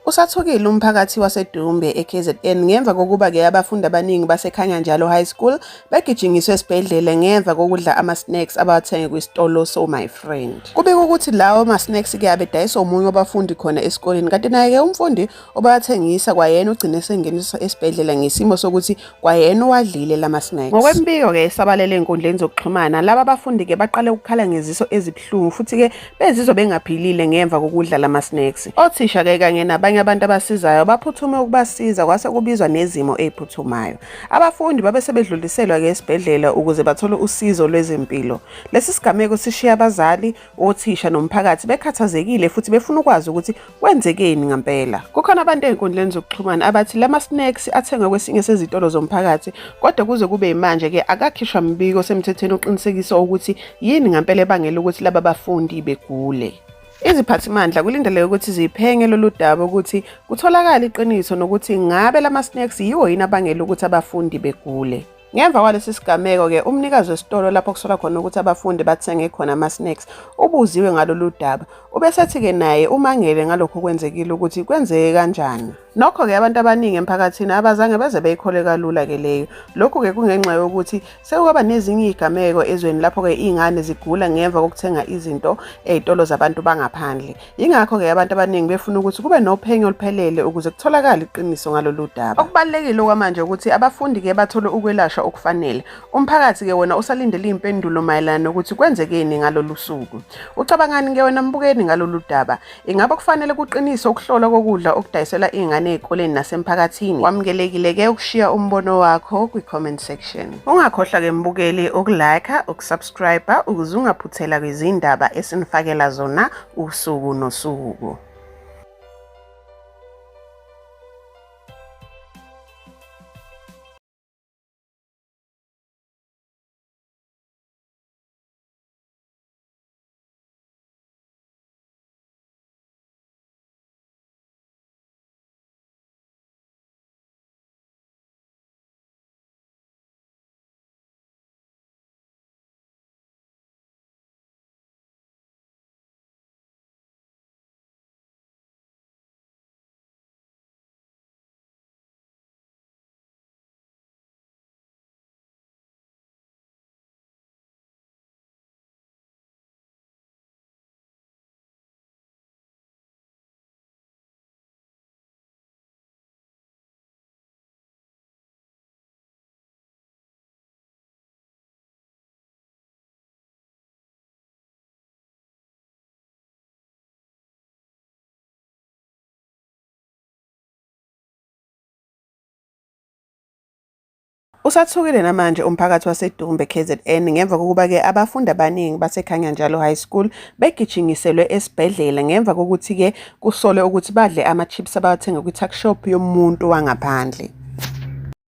Usathukile umphakathi waseDumbe eKZN ngemva kokuba-ke abafundi abaningi baseKhanyanjalo High School begijinyiswe esibhedlela ngemva kokudla ama-snacks abawathenge kwisitolo My Friend. Kubikwa ukuthi lawo ama-snacks-ke abedayiswa omunye wabafundi khona esikoleni, kanti naye-ke umfundi obawathengisa kwayena ugcine sengeniswa esibhedlela ngesimo sokuthi kwayena owadlile lama-snacks. Ngokwembiko-ke esabalele ey'nkundleni zokuxhumana, laba bafundi-ke baqale ukukhala ngeziso ezibuhlungu futhi-ke bezizwa bengaphilile ngemva kokudla lama-snacks. Othisha-ke kanye nabanye abantu abasizayo baphuthume ukubasiza kwase kubizwa nezimo eziphuthumayo. Abafundi babe sebedluliselwa-ke esibhedlela ukuze bathole usizo lwezempilo. Lesi sigameko sishiya abazali, othisha nomphakathi bekhathazekile futhi befuna ukwazi ukuthi kwenzekeni ngempela. Kukhona abantu ey'nkundleni zokuxhumana abathi lama-snacks athengwe kwesinye sezitolo zomphakathi, kodwa kuze kube manje-ke akakhishwa mbiko semthethweni oqinisekisa ukuthi yini ngempela ebangela ukuthi laba bafundi begule. Iziphathimandla kulindeleke ukuthi ziphenge lolu daba ukuthi kutholakala iqiniso nokuthi ngabe lama-snacks yiwo yini abangela ukuthi abafundi begule. Ngemva kwalesi sigameko-ke umnikazi wesitolo lapho kusolwa khona ukuthi abafundi bathenge khona ama-snacks ubuziwe ngalolu daba, ubesethi-ke naye umangele ngalokho kwenzekile ukuthi kwenzeke kanjani. Nokho-ke abantu abaningi emphakathini abazange beze beyikhole kalula-ke leyo. Lokhu-ke kungenxa yokuthi sekuba nezinye iy'gameko ezweni lapho-ke iy'ngane zigula ngemva kokuthenga izinto ey'tolo zabantu bangaphandle. Yingakho-ke abantu abaningi befuna ukuthi kube nophenyo oluphelele ukuze kutholakale iqiniso ngalolu daba. Okubalulekile okwamanje ukuthi abafundi-ke bathole ukwelashwa okufanele. Umphakathi-ke wona usalindele iy'mpendulo mayelana nokuthi kwenzekeni ngalolu suku. Ucabangani-ke wena mbukeni ngalolu daba? Ingabe kufanele kuqiniswe ukuhlolwa kokudla okudayisela iy'ngane ey'koleni nasemphakathini? Wamukelekile-ke ukushiya umbono wakho kwi-comment section. Ungakhohlwa-ke mbukeli ukulike, ukusubscribe ukuze ungaphuthela kwizindaba esinifakela zona usuku nosuku. Usathukile namanje umphakathi waseDumbe KZN ngemva kokuba-ke abafundi abaningi baseKhanyanjalo High School begijinyiselwe esibhedlela ngemva kokuthi-ke kusolwe ukuthi badle ama-chips abawathenga kwi-tuck shop yomuntu wangaphandle.